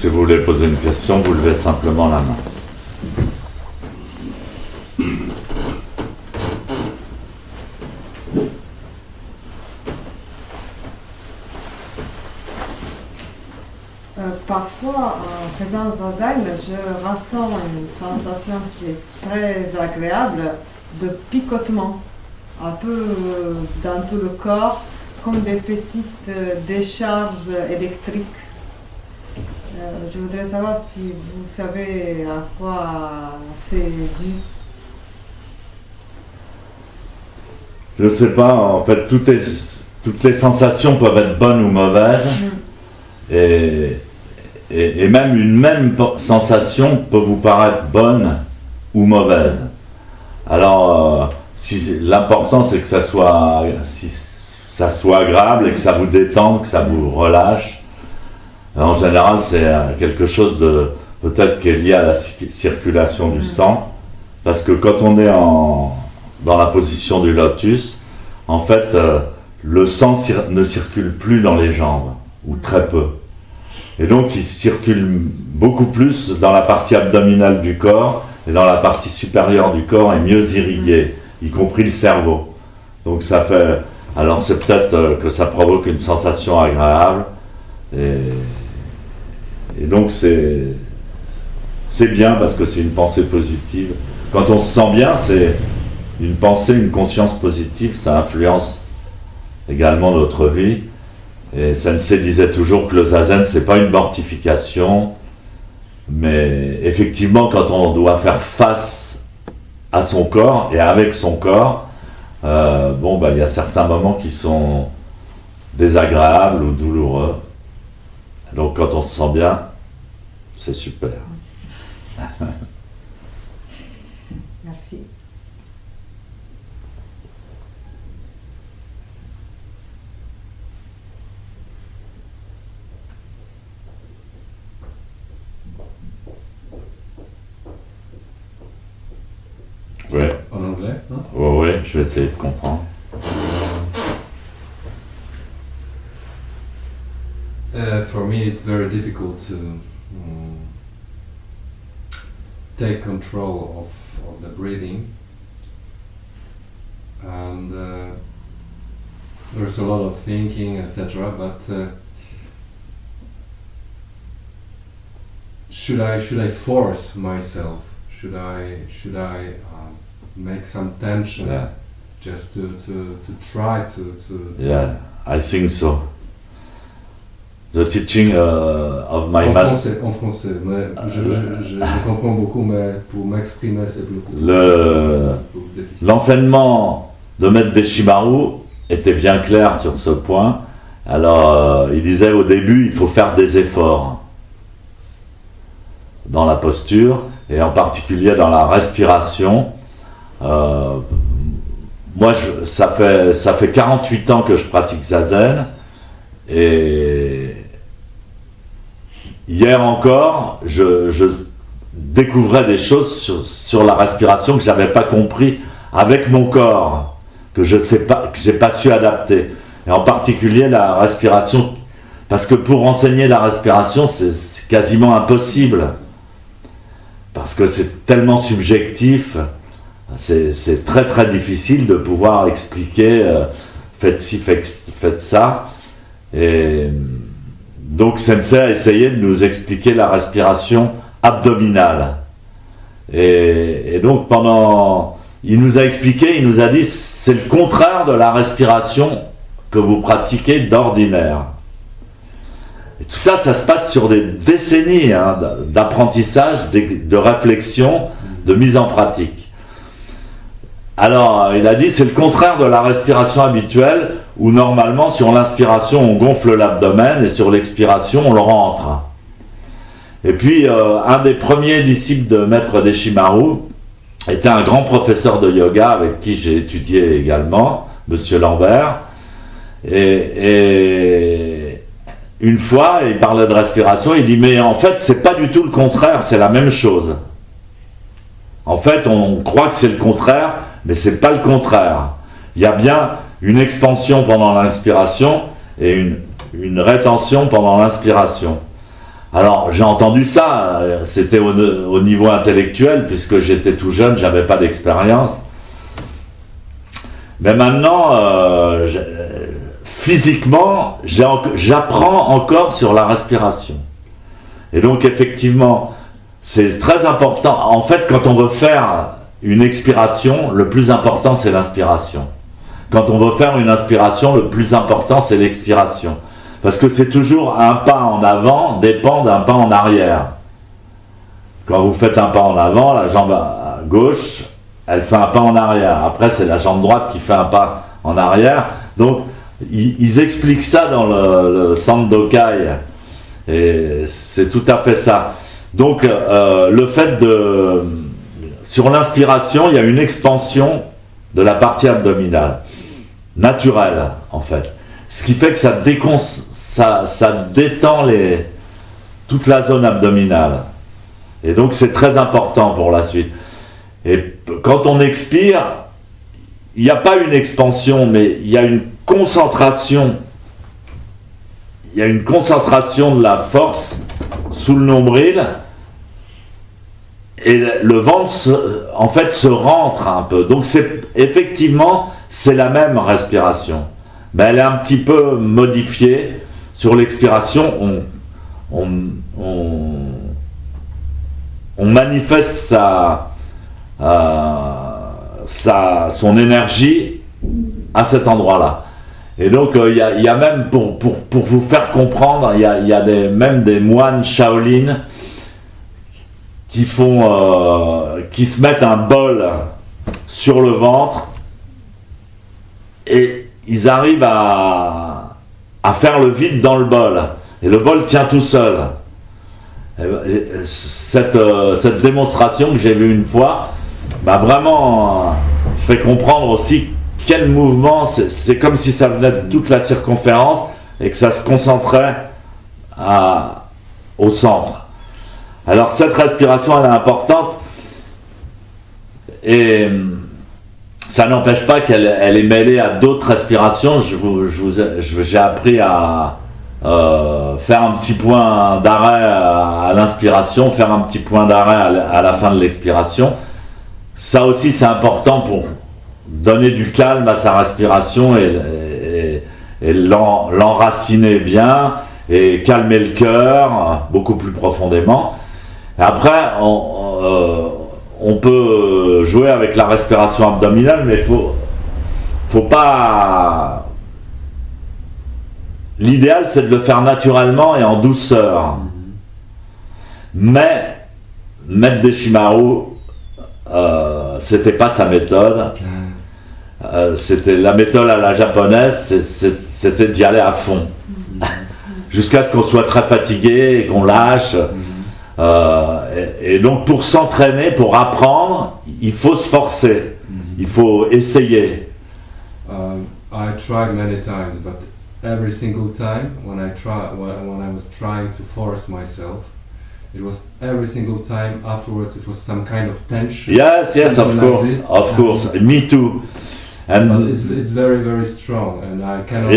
si vous voulez poser une question, vous levez simplement la main. Parfois, en faisant zazen, je ressens une sensation qui est très agréable de picotement, un peu dans tout le corps, comme des petites décharges électriques. Je voudrais savoir si vous savez à quoi c'est dû. Je ne sais pas, en fait, toutes les sensations peuvent être bonnes ou mauvaises. Et même une même sensation peut vous paraître bonne ou mauvaise. Alors, l'important c'est que ça soit agréable et que ça vous détende, que ça vous relâche. En général, c'est quelque chose de peut-être qui est lié à la circulation du sang, parce que quand on est dans la position du lotus, en fait, le sang ne circule plus dans les jambes, ou très peu. Et donc il circule beaucoup plus dans la partie abdominale du corps, et dans la partie supérieure du corps est mieux irrigué, y compris le cerveau. Donc ça fait... Alors c'est peut-être que ça provoque une sensation agréable, et donc c'est bien parce que c'est une pensée positive. Quand on se sent bien, c'est une pensée, une conscience positive, ça influence également notre vie. Et Sensei disait toujours que le zazen, c'est pas une mortification, mais effectivement, quand on doit faire face à son corps et avec son corps, il y a certains moments qui sont désagréables ou douloureux. Donc quand on se sent bien, c'est super. Merci. Ouais. En anglais, non? Ouais, je vais essayer de comprendre. For me, it's very difficult to take control of the breathing, and there's a lot of thinking, etc. But should I force myself? Should I make some tension, just to try to Yeah, I think so. The teaching of my master. En français, mais je comprends beaucoup, mais pour m'exprimer c'est beaucoup. L'enseignement de Maître Deshimaru était bien clair sur ce point. Alors, il disait au début, il faut faire des efforts dans la posture, et en particulier dans la respiration. Moi, ça fait 48 ans que je pratique Zazen, et hier encore, je découvrais des choses sur la respiration que je n'avais pas compris avec mon corps, que j'ai pas su adapter. Et en particulier la respiration, parce que pour enseigner la respiration, c'est quasiment impossible, parce que c'est tellement subjectif, c'est très très difficile de pouvoir expliquer faites ci, faites ça. Et donc Sensei a essayé de nous expliquer la respiration abdominale. Et donc il nous a expliqué, il nous a dit, c'est le contraire de la respiration que vous pratiquez d'ordinaire. Et tout ça, ça se passe sur des décennies d'apprentissage, de réflexion, de mise en pratique. Alors, il a dit, c'est le contraire de la respiration habituelle, où normalement, sur l'inspiration, on gonfle l'abdomen, et sur l'expiration, on le rentre. Et puis, un des premiers disciples de Maître Deshimaru était un grand professeur de yoga, avec qui j'ai étudié également, Monsieur Lambert. Et une fois, il parlait de respiration, il dit, mais en fait, c'est pas du tout le contraire, c'est la même chose. En fait, on croit que c'est le contraire, mais c'est pas le contraire. Il y a bien une expansion pendant l'inspiration et une rétention pendant l'inspiration. Alors j'ai entendu ça, c'était au niveau intellectuel, puisque j'étais tout jeune, j'avais pas d'expérience. Mais maintenant, physiquement, j'apprends encore sur la respiration. Et donc effectivement, c'est très important. En fait, quand on veut faire une expiration, le plus important c'est l'inspiration. Quand on veut faire une inspiration, le plus important c'est l'expiration. Parce que c'est toujours un pas en avant dépend d'un pas en arrière. Quand vous faites un pas en avant, la jambe gauche, elle fait un pas en arrière. Après, c'est la jambe droite qui fait un pas en arrière. Donc, ils expliquent ça dans le Sandokai. Et c'est tout à fait ça. Donc, le fait de... Sur l'inspiration, il y a une expansion de la partie abdominale. Naturelle, en fait. Ce qui fait que ça détend toute la zone abdominale. Et donc c'est très important pour la suite. Et quand on expire, il n'y a pas une expansion, mais il y a une concentration. Il y a une concentration de la force sous le nombril. Et le ventre, en fait, se rentre un peu. Donc effectivement, c'est la même respiration. Mais elle est un petit peu modifiée. Sur l'expiration, on manifeste son énergie à cet endroit-là. Et donc, il y a même, pour vous faire comprendre, il y a même des moines Shaolin qui se mettent un bol sur le ventre et ils arrivent à faire le vide dans le bol. Et le bol tient tout seul. Cette démonstration que j'ai vue une fois m'a vraiment fait comprendre aussi quel mouvement, c'est comme si ça venait de toute la circonférence et que ça se concentrait au centre. Alors cette respiration, elle est importante et ça n'empêche pas qu'elle est mêlée à d'autres respirations. J'ai appris à faire un petit point d'arrêt à l'inspiration, faire un petit point d'arrêt à la fin de l'expiration. Ça aussi c'est important pour donner du calme à sa respiration et l'enraciner bien et calmer le cœur beaucoup plus profondément. Et après, on peut jouer avec la respiration abdominale, mais faut pas... L'idéal, c'est de le faire naturellement et en douceur. Mais Maître Deshimaru, c'était pas sa méthode. C'était la méthode à la japonaise, c'était d'y aller à fond. Jusqu'à ce qu'on soit très fatigué et qu'on lâche. Et donc pour s'entraîner, pour apprendre, il faut se forcer, il faut essayer. I tried many times, but every single time when I was trying to force myself, it was every single time afterwards it was some kind of tension. Yes, of course, me too. But it's very, very strong, and I cannot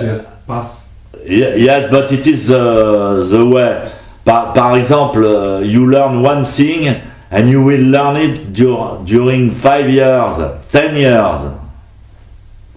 just pass. Yes, but it is the way. Par exemple, you learn one thing and you will learn it during 5 years, 10 years,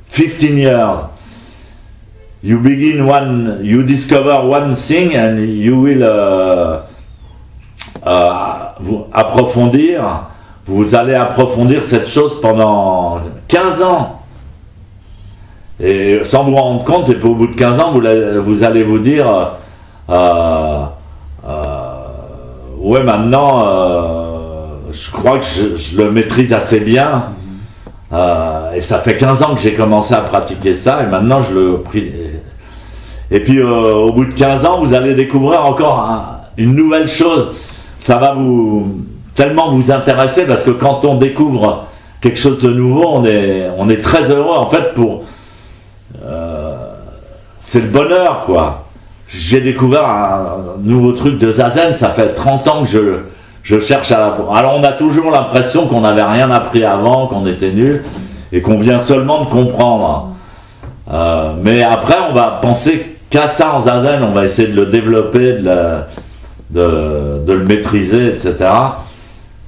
15 years. You discover one thing and you will vous allez approfondir cette chose pendant 15 ans. Et sans vous rendre compte, et puis au bout de 15 ans, vous allez vous dire ouais, maintenant je crois que je le maîtrise assez bien. Et ça fait 15 ans que j'ai commencé à pratiquer ça et maintenant je le prie. Et puis au bout de 15 ans, vous allez découvrir encore une nouvelle chose. Ça va tellement vous intéresser parce que quand on découvre quelque chose de nouveau, on est très heureux en fait c'est le bonheur quoi. J'ai découvert un nouveau truc de Zazen, ça fait 30 ans que je cherche à l'apprendre. Alors on a toujours l'impression qu'on n'avait rien appris avant, qu'on était nul et qu'on vient seulement de comprendre. Mais après on va penser qu'à ça en Zazen, on va essayer de le développer, de le maîtriser, etc.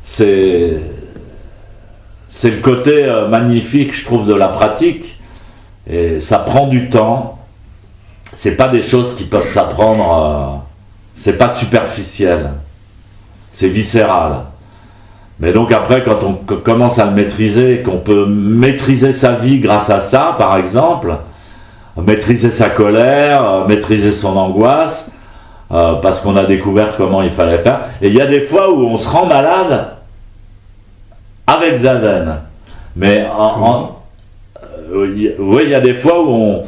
C'est le côté magnifique, je trouve, de la pratique. Et ça prend du temps. C'est pas des choses qui peuvent s'apprendre. C'est pas superficiel. C'est viscéral. Mais donc après, quand on commence à le maîtriser, qu'on peut maîtriser sa vie grâce à ça, par exemple, maîtriser sa colère, maîtriser son angoisse, parce qu'on a découvert comment il fallait faire. Et il y a des fois où on se rend malade avec Zazen. Mais oui, il y a des fois où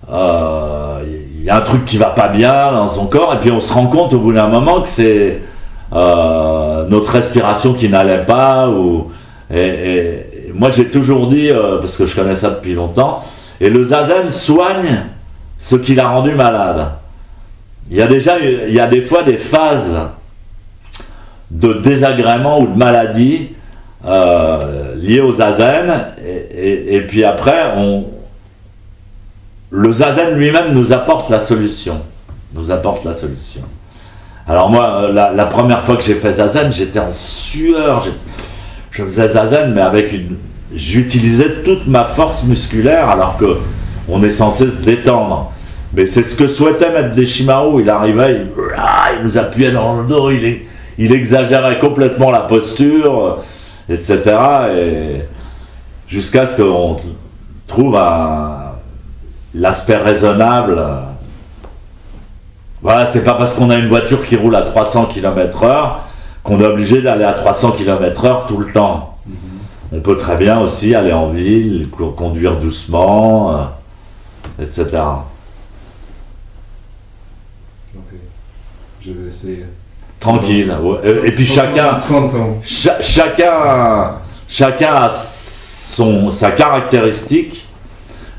il y a un truc qui va pas bien dans son corps, et puis on se rend compte au bout d'un moment que c'est notre respiration qui n'allait pas. Et moi j'ai toujours dit, parce que je connais ça depuis longtemps, et le Zazen soigne ce qui l'a rendu malade. Il y a des fois des phases de désagrément ou de maladie liées au Zazen, et puis après le Zazen lui-même nous apporte la solution. Alors moi, la première fois que j'ai fait Zazen, j'étais en sueur. Je faisais Zazen, mais j'utilisais toute ma force musculaire, alors que on est censé se détendre. Mais c'est ce que souhaitait Maître Deshimaru. Il arrivait, il nous appuyait dans le dos, il exagérait complètement la posture, etc. Et jusqu'à ce qu'on trouve l'aspect raisonnable. Voilà, c'est pas parce qu'on a une voiture qui roule à 300 km/h qu'on est obligé d'aller à 300 km/h tout le temps. On peut très bien aussi aller en ville, conduire doucement, etc. Ok, je vais essayer. Tranquille. Et puis chacun a sa caractéristique.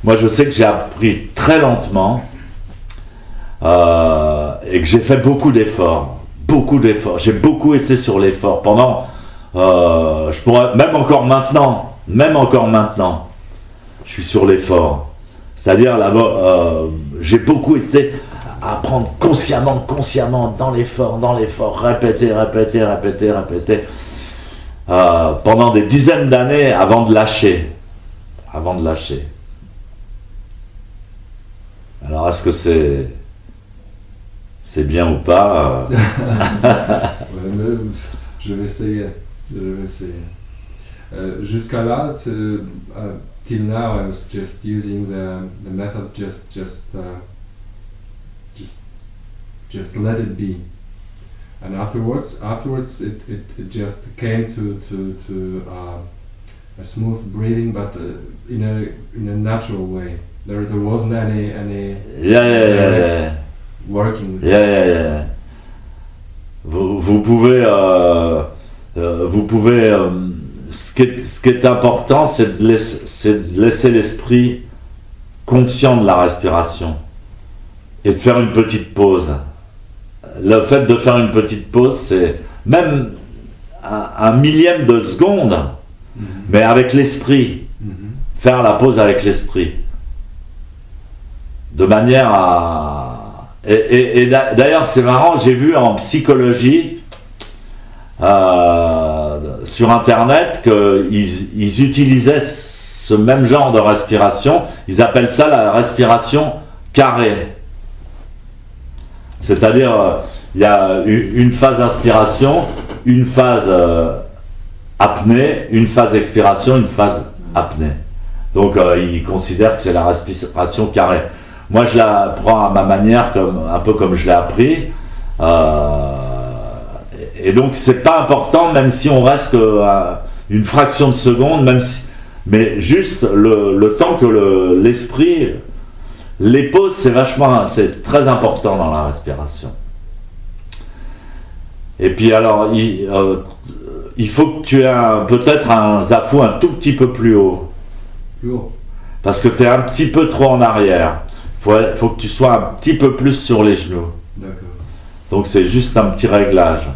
Moi, je sais que j'ai appris très lentement. Et que j'ai fait beaucoup d'efforts. J'ai beaucoup été sur l'effort pendant, je pourrais, même encore maintenant, je suis sur l'effort. C'est-à-dire, j'ai beaucoup été à prendre consciemment, dans l'effort, répéter, pendant des dizaines d'années avant de lâcher. Alors, est-ce que c'est bien ou pas? Je vais essayer. Jusqu'à là, till now, I was just using the method, just let it be, and afterwards, it just came to a smooth breathing, but in a natural way. There wasn't any. Yeah. Working with Vous pouvez ce qui est important, c'est de laisser l'esprit conscient de la respiration et de faire une petite pause. Le fait de faire une petite pause, c'est même un millième de seconde, mais avec l'esprit. Faire la pause avec l'esprit, de manière à... Et d'ailleurs, c'est marrant, j'ai vu en psychologie, sur Internet, qu'ils utilisaient ce même genre de respiration. Ils appellent ça la respiration carrée. C'est-à-dire, il y a une phase inspiration, une phase apnée, une phase expiration, une phase apnée. Donc, ils considèrent que c'est la respiration carrée. Moi, je la prends à ma manière, un peu comme je l'ai appris. Et donc, c'est pas important, même si on reste une fraction de seconde, mais juste le temps que l'esprit... Les pauses, c'est très important dans la respiration. Et puis alors, il faut que tu aies peut-être un zafu un tout petit peu plus haut. Plus haut. Parce que tu es un petit peu trop en arrière. Faut que tu sois un petit peu plus sur les genoux. D'accord. Donc c'est juste un petit réglage.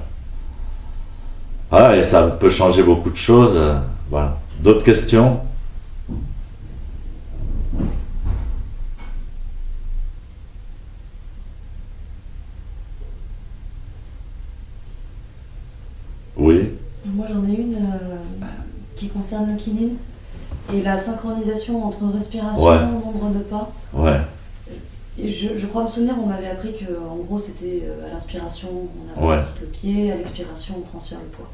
Voilà, et ça peut changer beaucoup de choses. Voilà. D'autres questions ? concerne le kinin et la synchronisation entre respiration, Ouais. nombre de pas. Ouais. Et je crois me souvenir, on m'avait appris que en gros c'était à l'inspiration on avance Ouais. le pied, à l'expiration on transfère le poids.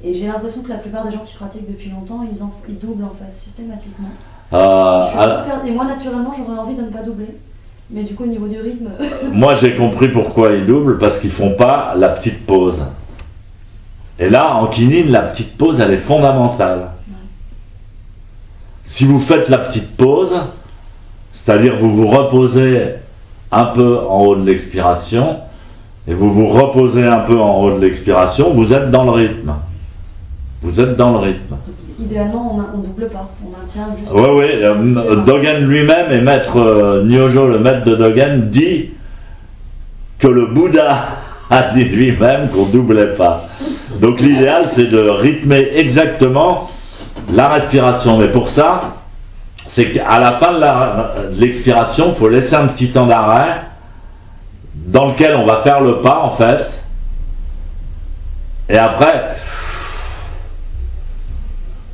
Et j'ai l'impression que la plupart des gens qui pratiquent depuis longtemps, ils doublent en fait systématiquement. Je suis un peu perdue. Et moi naturellement j'aurais envie de ne pas doubler, mais du coup au niveau du rythme. Moi, j'ai compris pourquoi ils doublent, parce qu'ils font pas la petite pause. Et là, en kinin, la petite pause, elle est fondamentale. Si vous faites la petite pause, c'est-à-dire vous vous reposez un peu en haut de l'expiration, et vous vous reposez un peu en haut de l'expiration, vous êtes dans le rythme. Vous êtes dans le rythme. Donc, idéalement on double pas, on maintient juste. Oui. Dogen lui-même et maître Nyojo, le maître de Dogen, dit que le Bouddha a dit lui-même qu'on doublait pas. Donc l'idéal, c'est de rythmer exactement la respiration. Mais pour ça, c'est qu'à la fin de l'expiration, il faut laisser un petit temps d'arrêt dans lequel on va faire le pas en fait. Et après,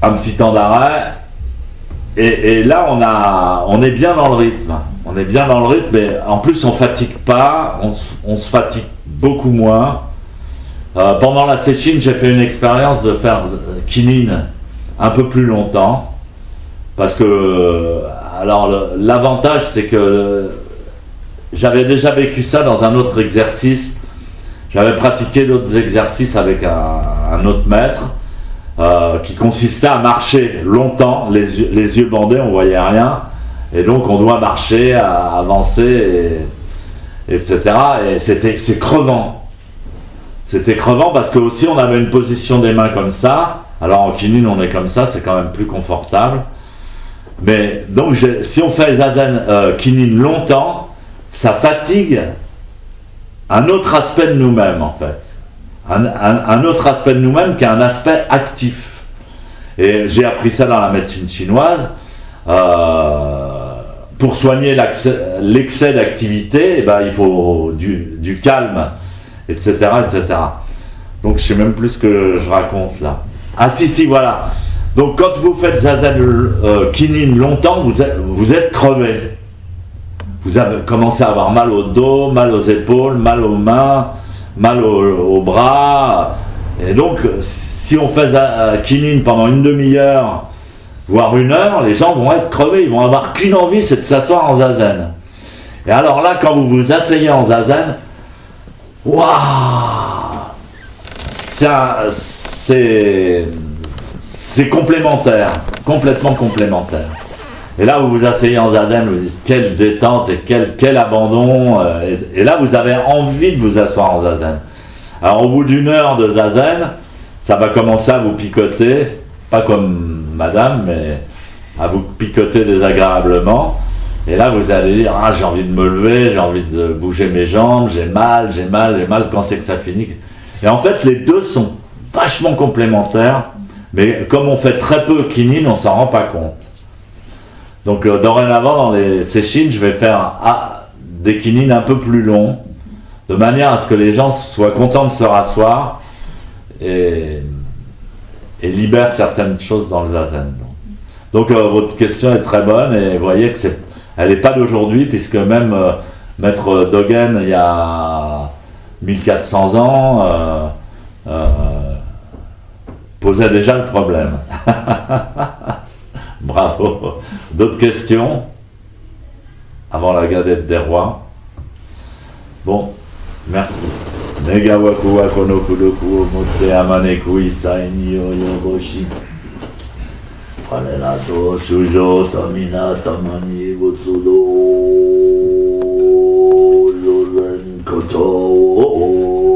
un petit temps d'arrêt. Et là, on est bien dans le rythme. On est bien dans le rythme, mais en plus, on fatigue pas. On se fatigue beaucoup moins. Pendant la Sesshin, j'ai fait une expérience de faire kinin un peu plus longtemps. Parce que, alors, l'avantage, c'est que j'avais déjà vécu ça dans un autre exercice. J'avais pratiqué d'autres exercices avec un autre maître qui consistait à marcher longtemps, les yeux bandés, on voyait rien. Et donc, on doit marcher, avancer, etc. Et c'est crevant. C'était crevant parce que aussi, on avait une position des mains comme ça. Alors, en kinin, on est comme ça, c'est quand même plus confortable. Mais donc, si on fait zazen kinin longtemps, ça fatigue un autre aspect de nous-mêmes, en fait. Un autre aspect de nous-mêmes qui est un aspect actif. Et j'ai appris ça dans la médecine chinoise. Pour soigner l'excès d'activité, eh ben, il faut du calme, etc., etc. Donc, je sais même plus ce que je raconte là. Ah si, voilà. Donc, quand vous faites zazen kinin longtemps, vous êtes crevé. Vous avez commencé à avoir mal au dos, mal aux épaules, mal aux mains, mal aux bras. Et donc, si on fait kinin pendant une demi-heure, voire une heure, les gens vont être crevés. Ils vont avoir qu'une envie, c'est de s'asseoir en zazen. Et alors là, quand vous vous asseyez en zazen, waouh, c'est complémentaire, complètement complémentaire. Et là, vous vous asseyez en zazen, vous dites quelle détente et quel abandon. Et là, vous avez envie de vous asseoir en zazen. Alors, au bout d'une heure de zazen, ça va commencer à vous picoter, pas comme madame, mais à vous picoter désagréablement. Et là, vous allez dire, ah, j'ai envie de me lever, j'ai envie de bouger mes jambes, j'ai mal, quand c'est que ça finit. Et en fait, les deux sont vachement complémentaires, mais comme on fait très peu kinin, on s'en rend pas compte. Donc dorénavant, dans les Sesshin, je vais faire des kinin un peu plus longs, de manière à ce que les gens soient contents de se rasseoir et libèrent certaines choses dans le zazen. Donc votre question est très bonne, et vous voyez que elle n'est pas d'aujourd'hui, puisque même Maître Dogen, il y a 1400 ans, posait déjà le problème. Bravo. D'autres questions avant la gadette des rois? Bon, merci. Negawaku wa konokudoku o motte amaneku isai ni yoyoboshi. Parenato shujo tamina tamani butsudo yoren koto.